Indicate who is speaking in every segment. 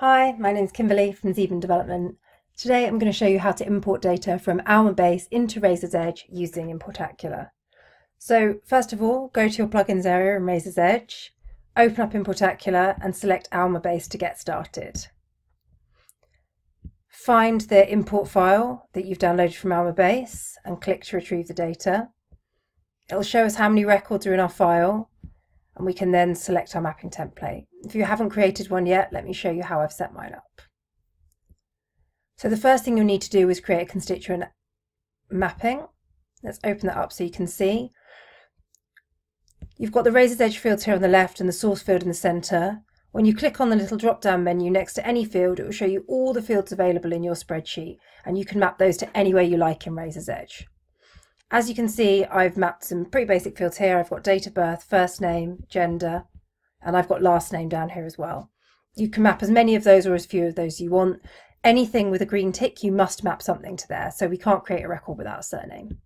Speaker 1: Hi, my name is Kimberly from Zebin Development. Today I'm going to show you how to import data from Almabase into Razor's Edge using Importacular. So first of all, go to your plugins area in Razor's Edge, open up Importacular and select Almabase to get started. Find the import file that you've downloaded from Almabase and click to retrieve the data. It'll show us how many records are in our file, and we can then select our mapping template. If you haven't created one yet, let me show you how I've set mine up. So the first thing you'll need to do is create a constituent mapping. Let's open that up so you can see. You've got the Razor's Edge fields here on the left and the source field in the centre. When you click on the little drop-down menu next to any field, it will show you all the fields available in your spreadsheet, and you can map those to any way you like in Razor's Edge. As you can see, I've mapped some pretty basic fields here. I've got date of birth, first name, gender, and I've got last name down here as well. You can map as many of those or as few of those you want. Anything with a green tick, you must map something to there, so we can't create a record without a surname.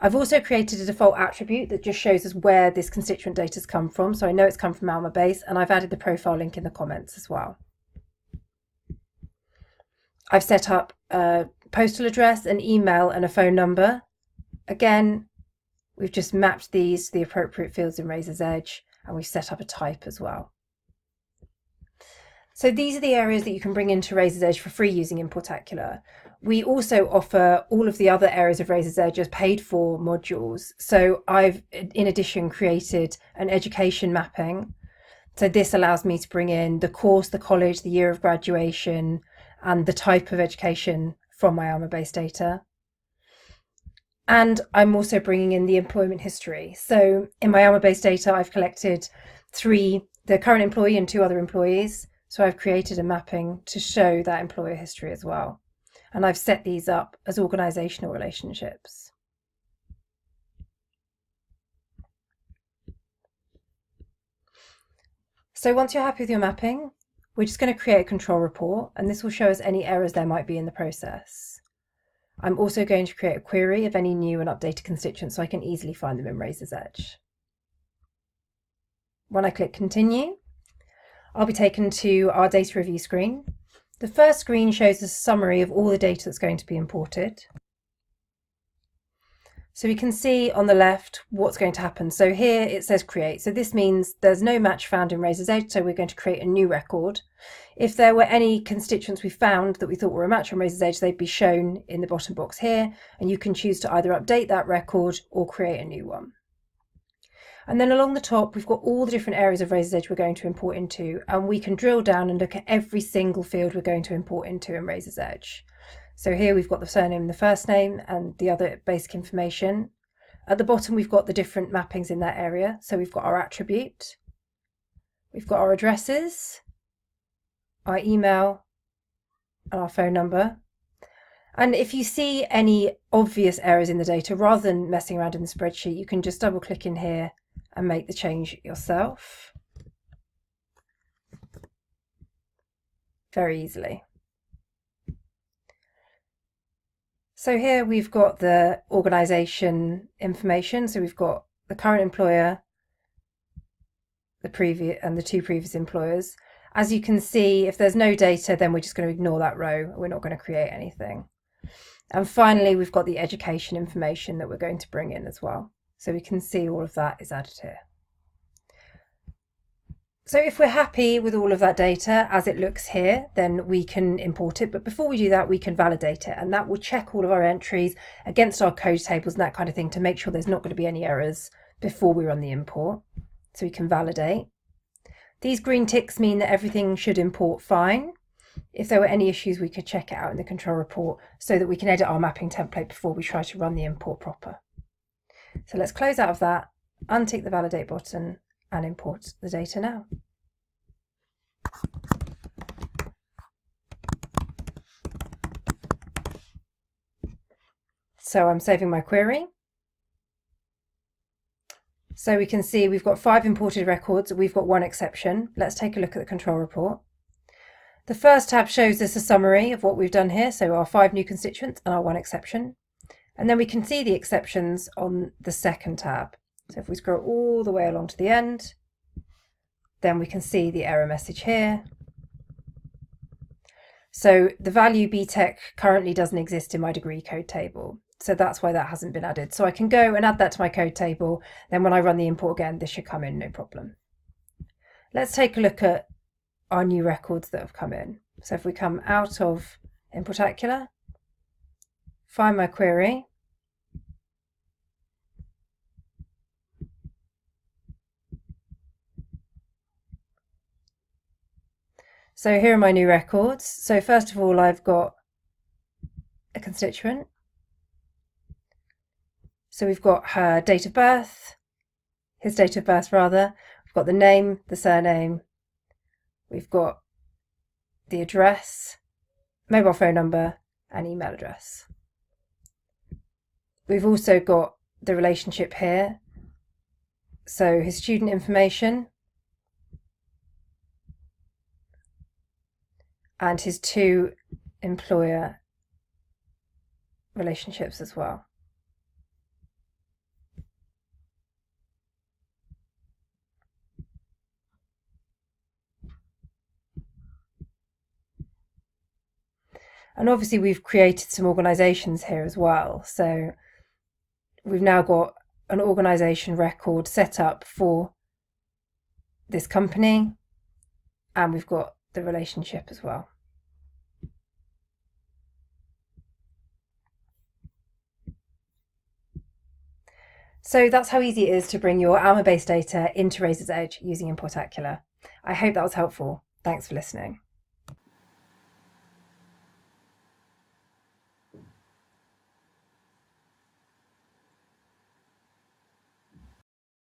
Speaker 1: I've also created a default attribute that just shows us where this constituent data has come from, so I know it's come from Almabase, and I've added the profile link in the comments as well. I've set up a postal address, an email and a phone number. Again, we've just mapped these to the appropriate fields in Razor's Edge, and we've set up a type as well. So these are the areas that you can bring into Razor's Edge for free using Importacular. We also offer all of the other areas of Razor's Edge as paid for modules. So I've, in addition, created an education mapping. So this allows me to bring in the course, the college, the year of graduation, and the type of education from my Almabase data. And I'm also bringing in the employment history. So in my Almabase data, I've collected the current employee and 2 other employees. So I've created a mapping to show that employer history as well. And I've set these up as organizational relationships. So once you're happy with your mapping, we're just going to create a control report, and this will show us any errors there might be in the process. I'm also going to create a query of any new and updated constituents so I can easily find them in Razor's Edge. When I click continue, I'll be taken to our data review screen. The first screen shows us a summary of all the data that's going to be imported. So we can see on the left what's going to happen. So here it says create. So this means there's no match found in Razor's Edge, so we're going to create a new record. If there were any constituents we found that we thought were a match on Razor's Edge, they'd be shown in the bottom box here, and you can choose to either update that record or create a new one. And then along the top, we've got all the different areas of Razor's Edge we're going to import into, and we can drill down and look at every single field we're going to import into in Razor's Edge. So here we've got the surname and the first name and the other basic information. At the bottom, we've got the different mappings in that area. So we've got our attribute, we've got our addresses, our email, and our phone number. And if you see any obvious errors in the data, rather than messing around in the spreadsheet, you can just double click in here and make the change yourself very easily. So here we've got the organisation information. So we've got the current employer, the previous and the 2 previous employers. As you can see, if there's no data, then we're just going to ignore that row. We're not going to create anything. And finally, we've got the education information that we're going to bring in as well. So we can see all of that is added here. So if we're happy with all of that data as it looks here, then we can import it. But before we do that, we can validate it, and that will check all of our entries against our code tables and that kind of thing to make sure there's not going to be any errors before we run the import. So we can validate. These green ticks mean that everything should import fine. If there were any issues, we could check it out in the control report so that we can edit our mapping template before we try to run the import proper. So let's close out of that, untick the validate button, and import the data now. So I'm saving my query. So we can see we've got 5 imported records, we've got 1 exception. Let's take a look at the control report. The first tab shows us a summary of what we've done here, so our 5 new constituents and our 1 exception. And then we can see the exceptions on the second tab. So if we scroll all the way along to the end, then we can see the error message here. So the value BTEC currently doesn't exist in my degree code table. So that's why that hasn't been added. So I can go and add that to my code table. Then when I run the import again, this should come in, no problem. Let's take a look at our new records that have come in. So if we come out of Importacular, find my query, so here are my new records. So first of all, I've got a constituent. So we've got her date of birth, his date of birth rather. We've got the name, the surname. We've got the address, mobile phone number, and email address. We've also got the relationship here. So his student information and his 2 employer relationships as well. And obviously we've created some organisations here as well. So we've now got an organisation record set up for this company, and we've got the relationship as well. So that's how easy it is to bring your Almabase data into Razor's Edge using Importacular. I hope that was helpful. Thanks for listening.